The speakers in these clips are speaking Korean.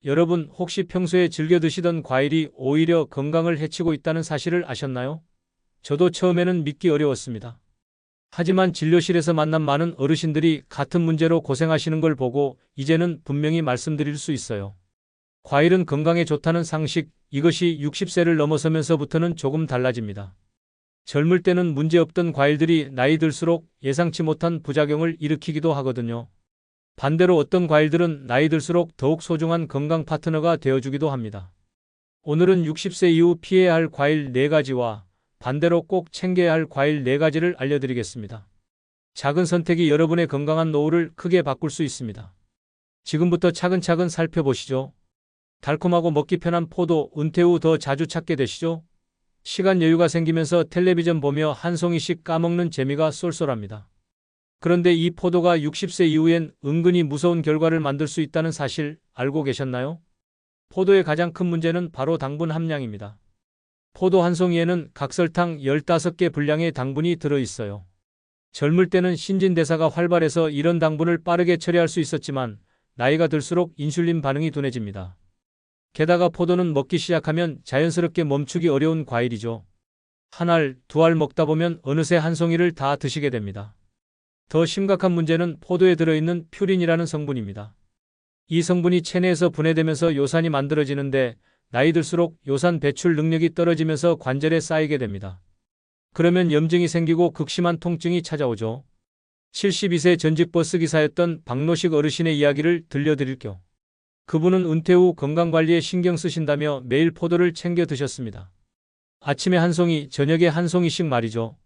여러분 혹시 평소에 즐겨 드시던 과일이 오히려 건강을 해치고 있다는 사실을 아셨나요? 저도 처음에는 믿기 어려웠습니다. 하지만 진료실에서 만난 많은 어르신들이 같은 문제로 고생하시는 걸 보고 이제는 분명히 말씀드릴 수 있어요. 과일은 건강에 좋다는 상식, 이것이 60세를 넘어서면서부터는 조금 달라집니다. 젊을 때는 문제없던 과일들이 나이 들수록 예상치 못한 부작용을 일으키기도 하거든요. 반대로 어떤 과일들은 나이 들수록 더욱 소중한 건강 파트너가 되어주기도 합니다. 오늘은 60세 이후 피해야 할 과일 4가지와 반대로 꼭 챙겨야 할 과일 4가지를 알려드리겠습니다. 작은 선택이 여러분의 건강한 노후를 크게 바꿀 수 있습니다. 지금부터 차근차근 살펴보시죠. 달콤하고 먹기 편한 포도, 은퇴 후 더 자주 찾게 되시죠? 시간 여유가 생기면서 텔레비전 보며 한 송이씩 까먹는 재미가 쏠쏠합니다. 그런데 이 포도가 60세 이후엔 은근히 무서운 결과를 만들 수 있다는 사실 알고 계셨나요? 포도의 가장 큰 문제는 바로 당분 함량입니다. 포도 한 송이에는 각설탕 15개 분량의 당분이 들어있어요. 젊을 때는 신진대사가 활발해서 이런 당분을 빠르게 처리할 수 있었지만 나이가 들수록 인슐린 반응이 둔해집니다. 게다가 포도는 먹기 시작하면 자연스럽게 멈추기 어려운 과일이죠. 한 알, 2알 먹다 보면 어느새 한 송이를 다 드시게 됩니다. 더 심각한 문제는 포도에 들어있는 퓨린이라는 성분입니다. 이 성분이 체내에서 분해되면서 요산이 만들어지는데 나이 들수록 요산 배출 능력이 떨어지면서 관절에 쌓이게 됩니다. 그러면 염증이 생기고 극심한 통증이 찾아오죠. 72세 전직 버스기사였던 박노식 어르신의 이야기를 들려드릴게요. 그분은 은퇴 후 건강관리에 신경 쓰신다며 매일 포도를 챙겨 드셨습니다. 아침에 한 송이, 저녁에 한 송이씩 말이죠.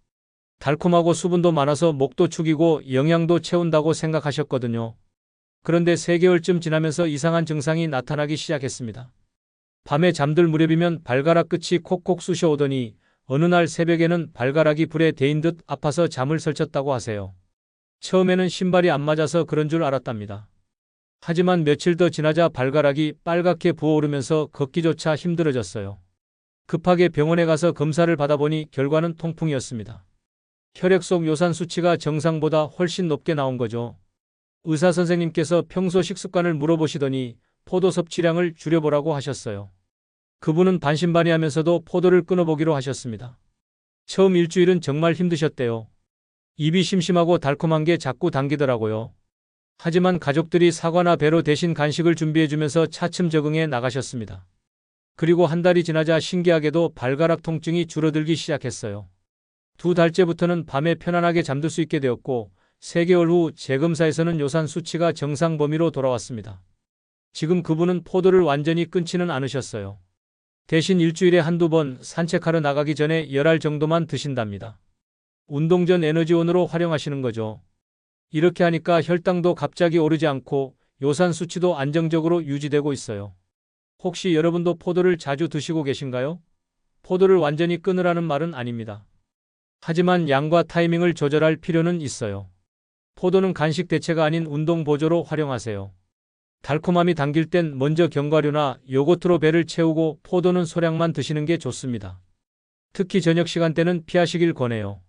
달콤하고 수분도 많아서 목도 축이고 영양도 채운다고 생각하셨거든요. 그런데 3개월쯤 지나면서 이상한 증상이 나타나기 시작했습니다. 밤에 잠들 무렵이면 발가락 끝이 콕콕 쑤셔오더니 어느 날 새벽에는 발가락이 불에 데인 듯 아파서 잠을 설쳤다고 하세요. 처음에는 신발이 안 맞아서 그런 줄 알았답니다. 하지만 며칠 더 지나자 발가락이 빨갛게 부어오르면서 걷기조차 힘들어졌어요. 급하게 병원에 가서 검사를 받아보니 결과는 통풍이었습니다. 혈액 속 요산 수치가 정상보다 훨씬 높게 나온 거죠. 의사 선생님께서 평소 식습관을 물어보시더니 포도 섭취량을 줄여보라고 하셨어요. 그분은 반신반의하면서도 포도를 끊어보기로 하셨습니다. 처음 일주일은 정말 힘드셨대요. 입이 심심하고 달콤한 게 자꾸 당기더라고요. 하지만 가족들이 사과나 배로 대신 간식을 준비해주면서 차츰 적응해 나가셨습니다. 그리고 한 달이 지나자 신기하게도 발가락 통증이 줄어들기 시작했어요. 2달째부터는 밤에 편안하게 잠들 수 있게 되었고 3개월 후 재검사에서는 요산 수치가 정상 범위로 돌아왔습니다. 지금 그분은 포도를 완전히 끊지는 않으셨어요. 대신 일주일에 한두 번 산책하러 나가기 전에 10알 정도만 드신답니다. 운동 전 에너지원으로 활용하시는 거죠. 이렇게 하니까 혈당도 갑자기 오르지 않고 요산 수치도 안정적으로 유지되고 있어요. 혹시 여러분도 포도를 자주 드시고 계신가요? 포도를 완전히 끊으라는 말은 아닙니다. 하지만 양과 타이밍을 조절할 필요는 있어요. 포도는 간식 대체가 아닌 운동 보조로 활용하세요. 달콤함이 당길 땐 먼저 견과류나 요거트로 배를 채우고 포도는 소량만 드시는 게 좋습니다. 특히 저녁 시간대는 피하시길 권해요.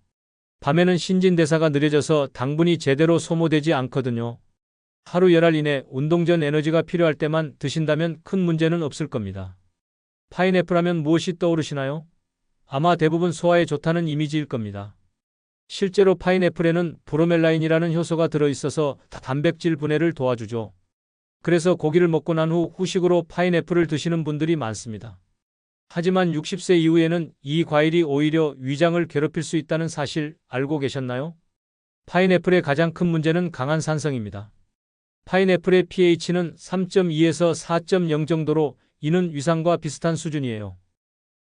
밤에는 신진대사가 느려져서 당분이 제대로 소모되지 않거든요. 하루 10알 이내 운동 전 에너지가 필요할 때만 드신다면 큰 문제는 없을 겁니다. 파인애플 하면 무엇이 떠오르시나요? 아마 대부분 소화에 좋다는 이미지일 겁니다. 실제로 파인애플에는 브로멜라인이라는 효소가 들어있어서 단백질 분해를 도와주죠. 그래서 고기를 먹고 난 후 후식으로 파인애플을 드시는 분들이 많습니다. 하지만 60세 이후에는 이 과일이 오히려 위장을 괴롭힐 수 있다는 사실 알고 계셨나요? 파인애플의 가장 큰 문제는 강한 산성입니다. 파인애플의 pH는 3.2에서 4.0 정도로 이는 위산과 비슷한 수준이에요.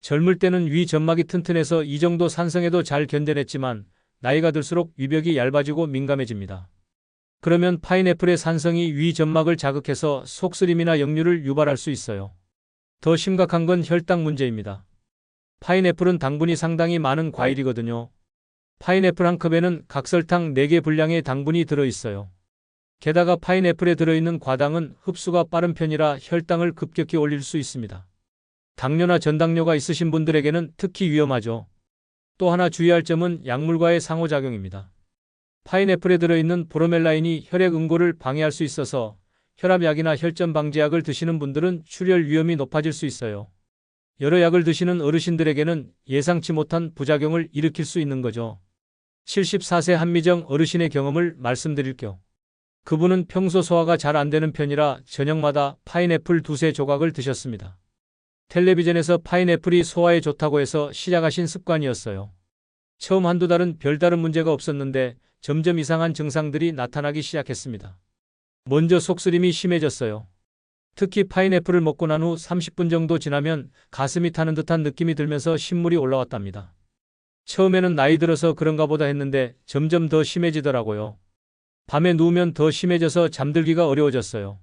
젊을 때는 위 점막이 튼튼해서 이 정도 산성에도 잘 견뎌냈지만 나이가 들수록 위벽이 얇아지고 민감해집니다. 그러면 파인애플의 산성이 위 점막을 자극해서 속쓰림이나 역류를 유발할 수 있어요. 더 심각한 건 혈당 문제입니다. 파인애플은 당분이 상당히 많은 과일이거든요. 파인애플 한 컵에는 각설탕 4개 분량의 당분이 들어있어요. 게다가 파인애플에 들어있는 과당은 흡수가 빠른 편이라 혈당을 급격히 올릴 수 있습니다. 당뇨나 전당뇨가 있으신 분들에게는 특히 위험하죠. 또 하나 주의할 점은 약물과의 상호작용입니다. 파인애플에 들어있는 브로멜라인이 혈액 응고를 방해할 수 있어서 혈압약이나 혈전 방지약을 드시는 분들은 출혈 위험이 높아질 수 있어요. 여러 약을 드시는 어르신들에게는 예상치 못한 부작용을 일으킬 수 있는 거죠. 74세 한미정 어르신의 경험을 말씀드릴게요. 그분은 평소 소화가 잘 안 되는 편이라 저녁마다 파인애플 두세 조각을 드셨습니다. 텔레비전에서 파인애플이 소화에 좋다고 해서 시작하신 습관이었어요. 처음 한두 달은 별다른 문제가 없었는데 점점 이상한 증상들이 나타나기 시작했습니다. 먼저 속쓰림이 심해졌어요. 특히 파인애플을 먹고 난 후 30분 정도 지나면 가슴이 타는 듯한 느낌이 들면서 신물이 올라왔답니다. 처음에는 나이 들어서 그런가 보다 했는데 점점 더 심해지더라고요. 밤에 누우면 더 심해져서 잠들기가 어려워졌어요.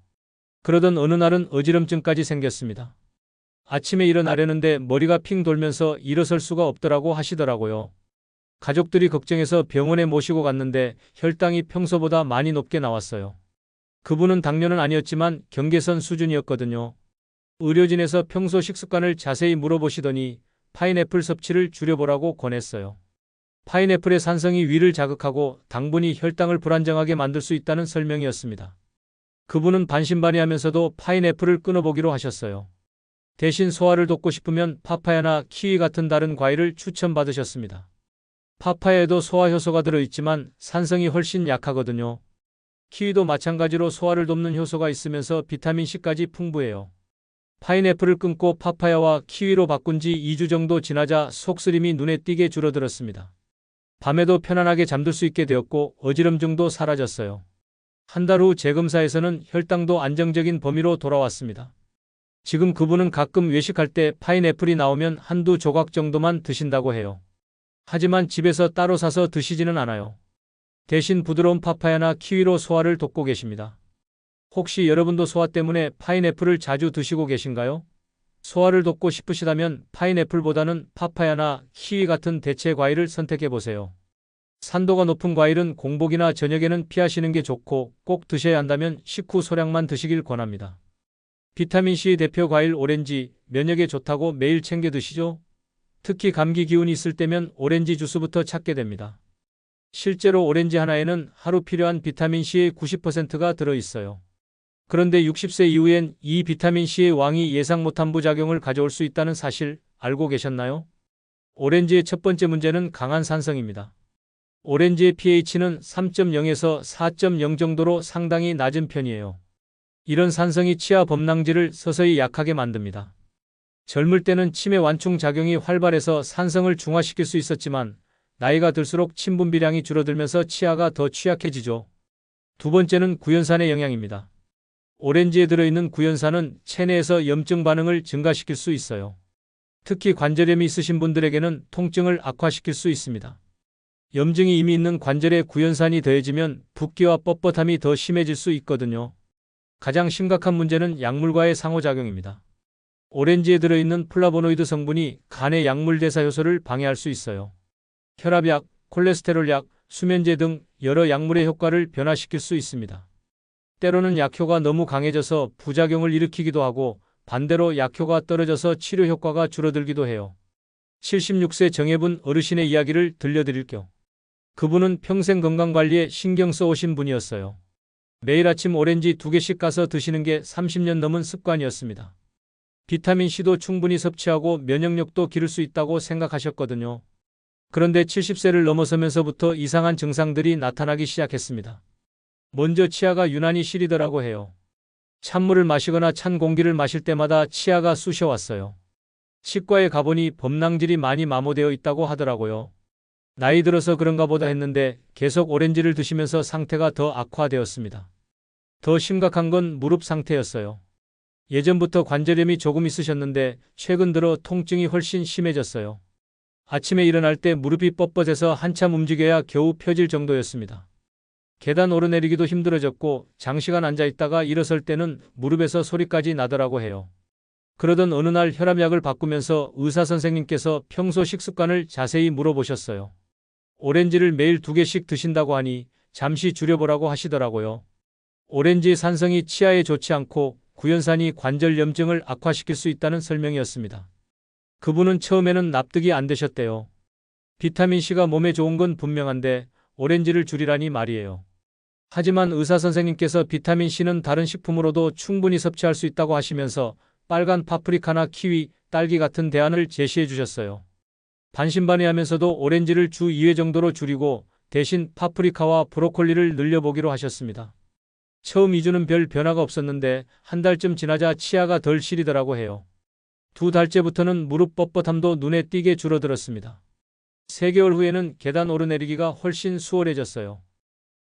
그러던 어느 날은 어지럼증까지 생겼습니다. 아침에 일어나려는데 머리가 핑 돌면서 일어설 수가 없더라고 하시더라고요. 가족들이 걱정해서 병원에 모시고 갔는데 혈당이 평소보다 많이 높게 나왔어요. 그분은 당뇨는 아니었지만 경계선 수준이었거든요. 의료진에서 평소 식습관을 자세히 물어보시더니 파인애플 섭취를 줄여보라고 권했어요. 파인애플의 산성이 위를 자극하고 당분이 혈당을 불안정하게 만들 수 있다는 설명이었습니다. 그분은 반신반의하면서도 파인애플을 끊어보기로 하셨어요. 대신 소화를 돕고 싶으면 파파야나 키위 같은 다른 과일을 추천받으셨습니다. 파파야에도 소화 효소가 들어있지만 산성이 훨씬 약하거든요. 키위도 마찬가지로 소화를 돕는 효소가 있으면서 비타민C까지 풍부해요. 파인애플을 끊고 파파야와 키위로 바꾼 지 2주 정도 지나자 속쓰림이 눈에 띄게 줄어들었습니다. 밤에도 편안하게 잠들 수 있게 되었고 어지럼증도 사라졌어요. 한 달 후 재검사에서는 혈당도 안정적인 범위로 돌아왔습니다. 지금 그분은 가끔 외식할 때 파인애플이 나오면 한두 조각 정도만 드신다고 해요. 하지만 집에서 따로 사서 드시지는 않아요. 대신 부드러운 파파야나 키위로 소화를 돕고 계십니다. 혹시 여러분도 소화 때문에 파인애플을 자주 드시고 계신가요? 소화를 돕고 싶으시다면 파인애플보다는 파파야나 키위 같은 대체 과일을 선택해 보세요. 산도가 높은 과일은 공복이나 저녁에는 피하시는 게 좋고 꼭 드셔야 한다면 식후 소량만 드시길 권합니다. 비타민C 대표 과일 오렌지, 면역에 좋다고 매일 챙겨 드시죠? 특히 감기 기운이 있을 때면 오렌지 주스부터 찾게 됩니다. 실제로 오렌지 하나에는 하루 필요한 비타민C의 90%가 들어있어요. 그런데 60세 이후엔 이 비타민C의 왕이 예상 못한 부작용을 가져올 수 있다는 사실 알고 계셨나요? 오렌지의 첫 번째 문제는 강한 산성입니다. 오렌지의 pH는 3.0에서 4.0 정도로 상당히 낮은 편이에요. 이런 산성이 치아 범랑질을 서서히 약하게 만듭니다. 젊을 때는 치매 완충 작용이 활발해서 산성을 중화시킬 수 있었지만 나이가 들수록 침분비량이 줄어들면서 치아가 더 취약해지죠. 두 번째는 구연산의 영향입니다. 오렌지에 들어있는 구연산은 체내에서 염증 반응을 증가시킬 수 있어요. 특히 관절염이 있으신 분들에게는 통증을 악화시킬 수 있습니다. 염증이 이미 있는 관절에 구연산이 더해지면 붓기와 뻣뻣함이 더 심해질 수 있거든요. 가장 심각한 문제는 약물과의 상호작용입니다. 오렌지에 들어있는 플라보노이드 성분이 간의 약물 대사 효소를 방해할 수 있어요. 혈압약, 콜레스테롤약, 수면제 등 여러 약물의 효과를 변화시킬 수 있습니다. 때로는 약효가 너무 강해져서 부작용을 일으키기도 하고 반대로 약효가 떨어져서 치료 효과가 줄어들기도 해요. 76세 정혜분 어르신의 이야기를 들려드릴게요. 그분은 평생 건강관리에 신경 써오신 분이었어요. 매일 아침 오렌지 2개씩 까서 드시는 게 30년 넘은 습관이었습니다. 비타민C도 충분히 섭취하고 면역력도 기를 수 있다고 생각하셨거든요. 그런데 70세를 넘어서면서부터 이상한 증상들이 나타나기 시작했습니다. 먼저 치아가 유난히 시리더라고 해요. 찬물을 마시거나 찬 공기를 마실 때마다 치아가 쑤셔왔어요. 치과에 가보니 범랑질이 많이 마모되어 있다고 하더라고요. 나이 들어서 그런가 보다 했는데 계속 오렌지를 드시면서 상태가 더 악화되었습니다. 더 심각한 건 무릎 상태였어요. 예전부터 관절염이 조금 있으셨는데 최근 들어 통증이 훨씬 심해졌어요. 아침에 일어날 때 무릎이 뻣뻣해서 한참 움직여야 겨우 펴질 정도였습니다. 계단 오르내리기도 힘들어졌고 장시간 앉아있다가 일어설 때는 무릎에서 소리까지 나더라고 해요. 그러던 어느 날 혈압약을 바꾸면서 의사선생님께서 평소 식습관을 자세히 물어보셨어요. 오렌지를 매일 2개씩 드신다고 하니 잠시 줄여보라고 하시더라고요. 오렌지의 산성이 치아에 좋지 않고 구연산이 관절 염증을 악화시킬 수 있다는 설명이었습니다. 그분은 처음에는 납득이 안 되셨대요. 비타민C가 몸에 좋은 건 분명한데 오렌지를 줄이라니 말이에요. 하지만 의사 선생님께서 비타민C는 다른 식품으로도 충분히 섭취할 수 있다고 하시면서 빨간 파프리카나 키위, 딸기 같은 대안을 제시해 주셨어요. 반신반의하면서도 오렌지를 주 2회 정도로 줄이고 대신 파프리카와 브로콜리를 늘려보기로 하셨습니다. 처음 2주는 별 변화가 없었는데 한 달쯤 지나자 치아가 덜 시리더라고 해요. 2달째부터는 무릎 뻣뻣함도 눈에 띄게 줄어들었습니다. 3개월 후에는 계단 오르내리기가 훨씬 수월해졌어요.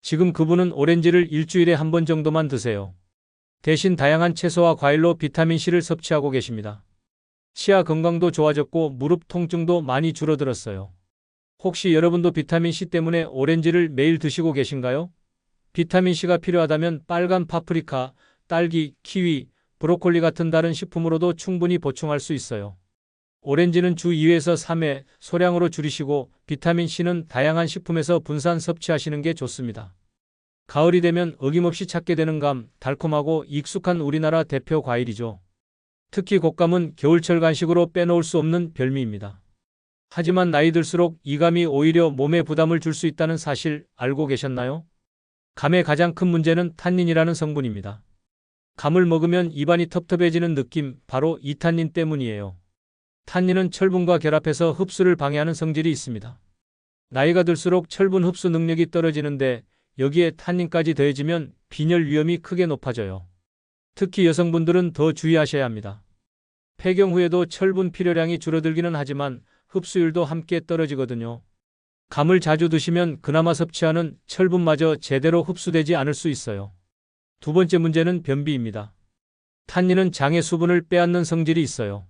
지금 그분은 오렌지를 일주일에 한 번 정도만 드세요. 대신 다양한 채소와 과일로 비타민C를 섭취하고 계십니다. 치아 건강도 좋아졌고 무릎 통증도 많이 줄어들었어요. 혹시 여러분도 비타민C 때문에 오렌지를 매일 드시고 계신가요? 비타민C가 필요하다면 빨간 파프리카, 딸기, 키위, 브로콜리 같은 다른 식품으로도 충분히 보충할 수 있어요. 오렌지는 주 2회에서 3회 소량으로 줄이시고 비타민C는 다양한 식품에서 분산 섭취하시는 게 좋습니다. 가을이 되면 어김없이 찾게 되는 감, 달콤하고 익숙한 우리나라 대표 과일이죠. 특히 곶감은 겨울철 간식으로 빼놓을 수 없는 별미입니다. 하지만 나이 들수록 이 감이 오히려 몸에 부담을 줄 수 있다는 사실 알고 계셨나요? 감의 가장 큰 문제는 탄닌이라는 성분입니다. 감을 먹으면 입안이 텁텁해지는 느낌, 바로 이 탄닌 때문이에요. 탄닌은 철분과 결합해서 흡수를 방해하는 성질이 있습니다. 나이가 들수록 철분 흡수 능력이 떨어지는데 여기에 탄닌까지 더해지면 빈혈 위험이 크게 높아져요. 특히 여성분들은 더 주의하셔야 합니다. 폐경 후에도 철분 필요량이 줄어들기는 하지만 흡수율도 함께 떨어지거든요. 감을 자주 드시면 그나마 섭취하는 철분마저 제대로 흡수되지 않을 수 있어요. 두 번째 문제는 변비입니다. 탄닌은 장의 수분을 빼앗는 성질이 있어요.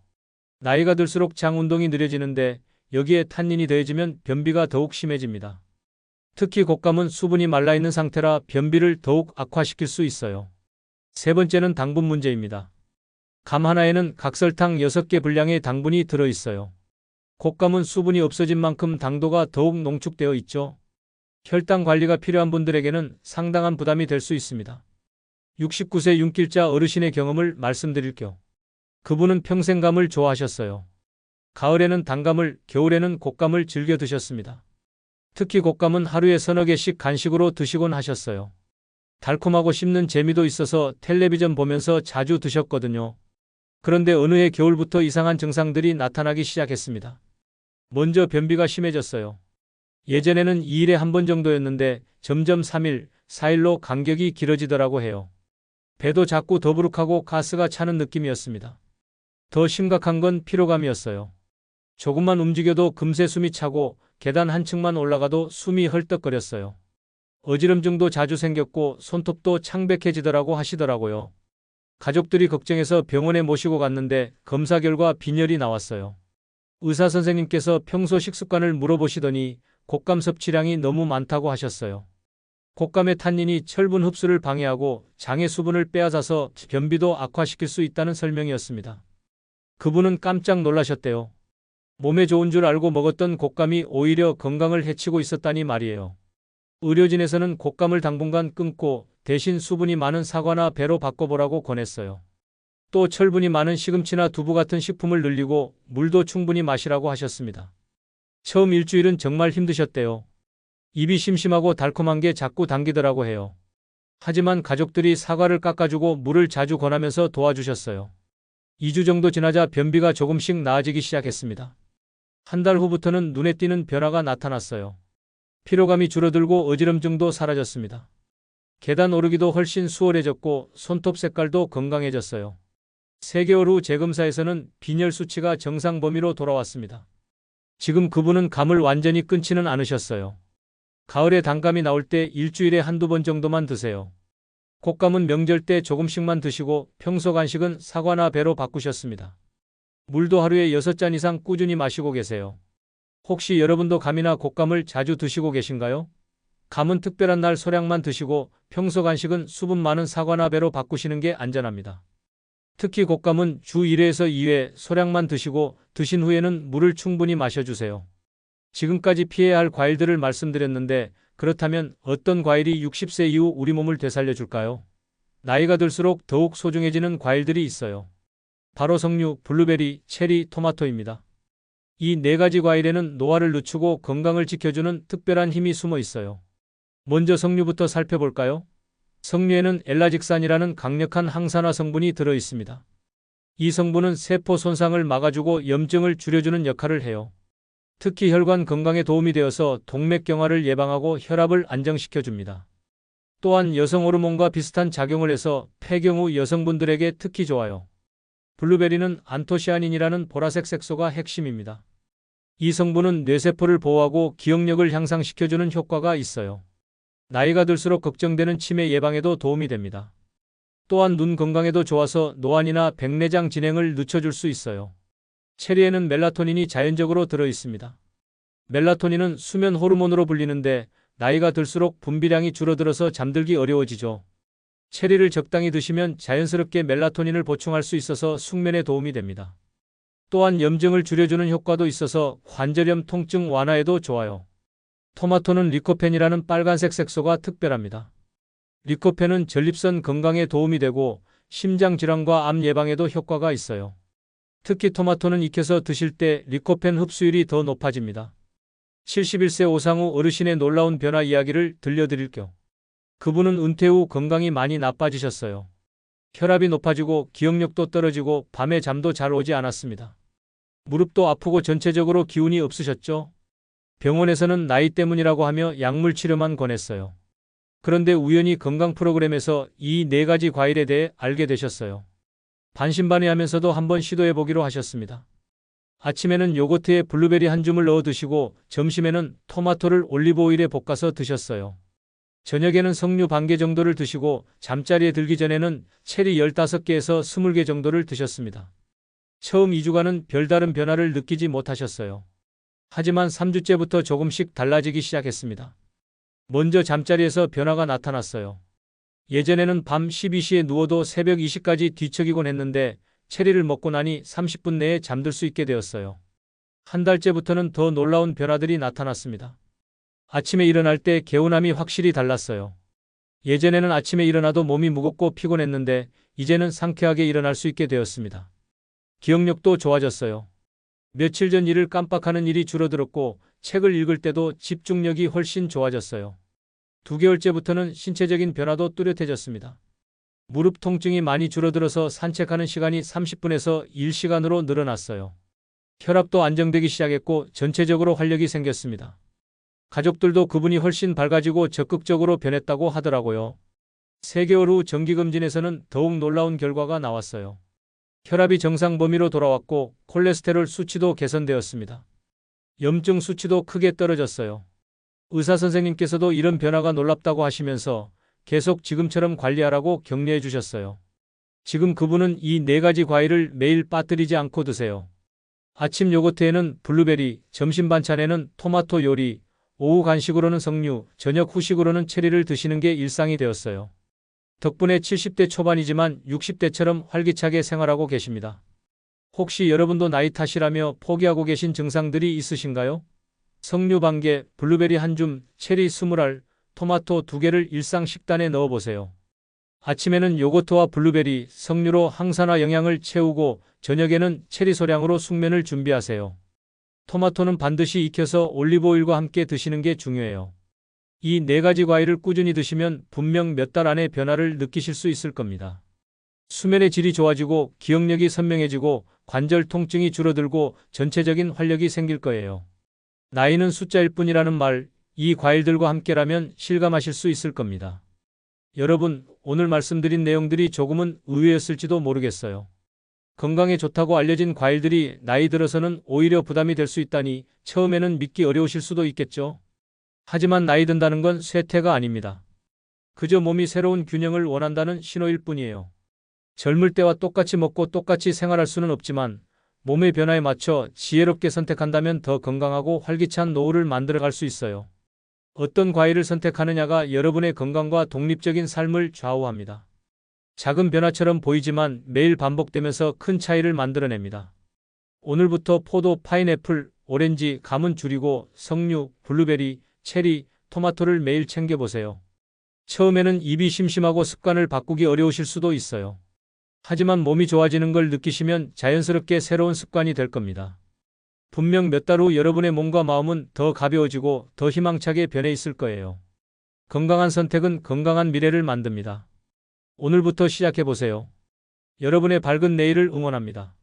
나이가 들수록 장 운동이 느려지는데 여기에 탄닌이 더해지면 변비가 더욱 심해집니다. 특히 곶감은 수분이 말라있는 상태라 변비를 더욱 악화시킬 수 있어요. 세 번째는 당분 문제입니다. 감 하나에는 각설탕 6개 분량의 당분이 들어있어요. 곶감은 수분이 없어진 만큼 당도가 더욱 농축되어 있죠. 혈당 관리가 필요한 분들에게는 상당한 부담이 될 수 있습니다. 69세 윤길자 어르신의 경험을 말씀드릴게요. 그분은 평생 감을 좋아하셨어요. 가을에는 단감을, 겨울에는 곶감을 즐겨 드셨습니다. 특히 곶감은 하루에 서너 개씩 간식으로 드시곤 하셨어요. 달콤하고 씹는 재미도 있어서 텔레비전 보면서 자주 드셨거든요. 그런데 어느 해 겨울부터 이상한 증상들이 나타나기 시작했습니다. 먼저 변비가 심해졌어요. 예전에는 2일에 한 번 정도였는데 점점 3일, 4일로 간격이 길어지더라고 해요. 배도 자꾸 더부룩하고 가스가 차는 느낌이었습니다. 더 심각한 건 피로감이었어요. 조금만 움직여도 금세 숨이 차고 계단 한 층만 올라가도 숨이 헐떡거렸어요. 어지럼증도 자주 생겼고 손톱도 창백해지더라고 하시더라고요. 가족들이 걱정해서 병원에 모시고 갔는데 검사 결과 빈혈이 나왔어요. 의사 선생님께서 평소 식습관을 물어보시더니 곶감 섭취량이 너무 많다고 하셨어요. 곶감의 탄닌이 철분 흡수를 방해하고 장의 수분을 빼앗아서 변비도 악화시킬 수 있다는 설명이었습니다. 그분은 깜짝 놀라셨대요. 몸에 좋은 줄 알고 먹었던 곶감이 오히려 건강을 해치고 있었다니 말이에요. 의료진에서는 곶감을 당분간 끊고 대신 수분이 많은 사과나 배로 바꿔보라고 권했어요. 또 철분이 많은 시금치나 두부 같은 식품을 늘리고 물도 충분히 마시라고 하셨습니다. 처음 일주일은 정말 힘드셨대요. 입이 심심하고 달콤한 게 자꾸 당기더라고 해요. 하지만 가족들이 사과를 깎아주고 물을 자주 권하면서 도와주셨어요. 2주 정도 지나자 변비가 조금씩 나아지기 시작했습니다. 한 달 후부터는 눈에 띄는 변화가 나타났어요. 피로감이 줄어들고 어지럼증도 사라졌습니다. 계단 오르기도 훨씬 수월해졌고 손톱 색깔도 건강해졌어요. 3개월 후 재검사에서는 빈혈 수치가 정상 범위로 돌아왔습니다. 지금 그분은 감을 완전히 끊지는 않으셨어요. 가을에 단감이 나올 때 일주일에 한두 번 정도만 드세요. 곶감은 명절 때 조금씩만 드시고 평소 간식은 사과나 배로 바꾸셨습니다. 물도 하루에 6잔 이상 꾸준히 마시고 계세요. 혹시 여러분도 감이나 곶감을 자주 드시고 계신가요? 감은 특별한 날 소량만 드시고 평소 간식은 수분 많은 사과나 배로 바꾸시는 게 안전합니다. 특히 곶감은 주 1회에서 2회 소량만 드시고 드신 후에는 물을 충분히 마셔주세요. 지금까지 피해야 할 과일들을 말씀드렸는데 그렇다면 어떤 과일이 60세 이후 우리 몸을 되살려 줄까요? 나이가 들수록 더욱 소중해지는 과일들이 있어요. 바로 석류, 블루베리, 체리, 토마토입니다. 이 4가지 과일에는 노화를 늦추고 건강을 지켜주는 특별한 힘이 숨어 있어요. 먼저 석류부터 살펴볼까요? 석류에는 엘라직산이라는 강력한 항산화 성분이 들어 있습니다. 이 성분은 세포 손상을 막아주고 염증을 줄여주는 역할을 해요. 특히 혈관 건강에 도움이 되어서 동맥경화를 예방하고 혈압을 안정시켜줍니다. 또한 여성 호르몬과 비슷한 작용을 해서 폐경 후 여성분들에게 특히 좋아요. 블루베리는 안토시아닌이라는 보라색 색소가 핵심입니다. 이 성분은 뇌세포를 보호하고 기억력을 향상시켜주는 효과가 있어요. 나이가 들수록 걱정되는 치매 예방에도 도움이 됩니다. 또한 눈 건강에도 좋아서 노안이나 백내장 진행을 늦춰줄 수 있어요. 체리에는 멜라토닌이 자연적으로 들어 있습니다. 멜라토닌은 수면 호르몬으로 불리는데 나이가 들수록 분비량이 줄어들어서 잠들기 어려워지죠. 체리를 적당히 드시면 자연스럽게 멜라토닌을 보충할 수 있어서 숙면에 도움이 됩니다. 또한 염증을 줄여주는 효과도 있어서 관절염 통증 완화에도 좋아요. 토마토는 리코펜이라는 빨간색 색소가 특별합니다. 리코펜은 전립선 건강에 도움이 되고 심장 질환과 암 예방에도 효과가 있어요. 특히 토마토는 익혀서 드실 때 리코펜 흡수율이 더 높아집니다. 71세 오상우 어르신의 놀라운 변화 이야기를 들려드릴게요. 그분은 은퇴 후 건강이 많이 나빠지셨어요. 혈압이 높아지고 기억력도 떨어지고 밤에 잠도 잘 오지 않았습니다. 무릎도 아프고 전체적으로 기운이 없으셨죠? 병원에서는 나이 때문이라고 하며 약물 치료만 권했어요. 그런데 우연히 건강 프로그램에서 이 4가지 과일에 대해 알게 되셨어요. 반신반의하면서도 한번 시도해보기로 하셨습니다. 아침에는 요거트에 블루베리 한 줌을 넣어 드시고 점심에는 토마토를 올리브오일에 볶아서 드셨어요. 저녁에는 석류 반 개 정도를 드시고 잠자리에 들기 전에는 체리 15개에서 20개 정도를 드셨습니다. 처음 2주간은 별다른 변화를 느끼지 못하셨어요. 하지만 3주째부터 조금씩 달라지기 시작했습니다. 먼저 잠자리에서 변화가 나타났어요. 예전에는 밤 12시에 누워도 새벽 2시까지 뒤척이곤 했는데 체리를 먹고 나니 30분 내에 잠들 수 있게 되었어요. 한 달째부터는 더 놀라운 변화들이 나타났습니다. 아침에 일어날 때 개운함이 확실히 달랐어요. 예전에는 아침에 일어나도 몸이 무겁고 피곤했는데 이제는 상쾌하게 일어날 수 있게 되었습니다. 기억력도 좋아졌어요. 며칠 전 일을 깜빡하는 일이 줄어들었고 책을 읽을 때도 집중력이 훨씬 좋아졌어요. 2개월째부터는 신체적인 변화도 뚜렷해졌습니다. 무릎 통증이 많이 줄어들어서 산책하는 시간이 30분에서 1시간으로 늘어났어요. 혈압도 안정되기 시작했고 전체적으로 활력이 생겼습니다. 가족들도 그분이 훨씬 밝아지고 적극적으로 변했다고 하더라고요. 3개월 후 정기검진에서는 더욱 놀라운 결과가 나왔어요. 혈압이 정상 범위로 돌아왔고 콜레스테롤 수치도 개선되었습니다. 염증 수치도 크게 떨어졌어요. 의사 선생님께서도 이런 변화가 놀랍다고 하시면서 계속 지금처럼 관리하라고 격려해 주셨어요. 지금 그분은 이 4가지 과일을 매일 빠뜨리지 않고 드세요. 아침 요거트에는 블루베리, 점심 반찬에는 토마토 요리, 오후 간식으로는 석류, 저녁 후식으로는 체리를 드시는 게 일상이 되었어요. 덕분에 70대 초반이지만 60대처럼 활기차게 생활하고 계십니다. 혹시 여러분도 나이 탓이라며 포기하고 계신 증상들이 있으신가요? 석류 반 개, 블루베리 한 줌, 체리 20알, 토마토 2개를 일상 식단에 넣어보세요. 아침에는 요거트와 블루베리, 석류로 항산화 영양을 채우고 저녁에는 체리 소량으로 숙면을 준비하세요. 토마토는 반드시 익혀서 올리브오일과 함께 드시는 게 중요해요. 이 4가지 과일을 꾸준히 드시면 분명 몇 달 안에 변화를 느끼실 수 있을 겁니다. 수면의 질이 좋아지고 기억력이 선명해지고 관절 통증이 줄어들고 전체적인 활력이 생길 거예요. 나이는 숫자일 뿐이라는 말, 이 과일들과 함께라면 실감하실 수 있을 겁니다. 여러분, 오늘 말씀드린 내용들이 조금은 의외였을지도 모르겠어요. 건강에 좋다고 알려진 과일들이 나이 들어서는 오히려 부담이 될 수 있다니 처음에는 믿기 어려우실 수도 있겠죠. 하지만 나이 든다는 건 쇠퇴가 아닙니다. 그저 몸이 새로운 균형을 원한다는 신호일 뿐이에요. 젊을 때와 똑같이 먹고 똑같이 생활할 수는 없지만 몸의 변화에 맞춰 지혜롭게 선택한다면 더 건강하고 활기찬 노후를 만들어갈 수 있어요. 어떤 과일을 선택하느냐가 여러분의 건강과 독립적인 삶을 좌우합니다. 작은 변화처럼 보이지만 매일 반복되면서 큰 차이를 만들어냅니다. 오늘부터 포도, 파인애플, 오렌지, 감은 줄이고 석류, 블루베리, 체리, 토마토를 매일 챙겨보세요. 처음에는 입이 심심하고 습관을 바꾸기 어려우실 수도 있어요. 하지만 몸이 좋아지는 걸 느끼시면 자연스럽게 새로운 습관이 될 겁니다. 분명 몇 달 후 여러분의 몸과 마음은 더 가벼워지고 더 희망차게 변해 있을 거예요. 건강한 선택은 건강한 미래를 만듭니다. 오늘부터 시작해 보세요. 여러분의 밝은 내일을 응원합니다.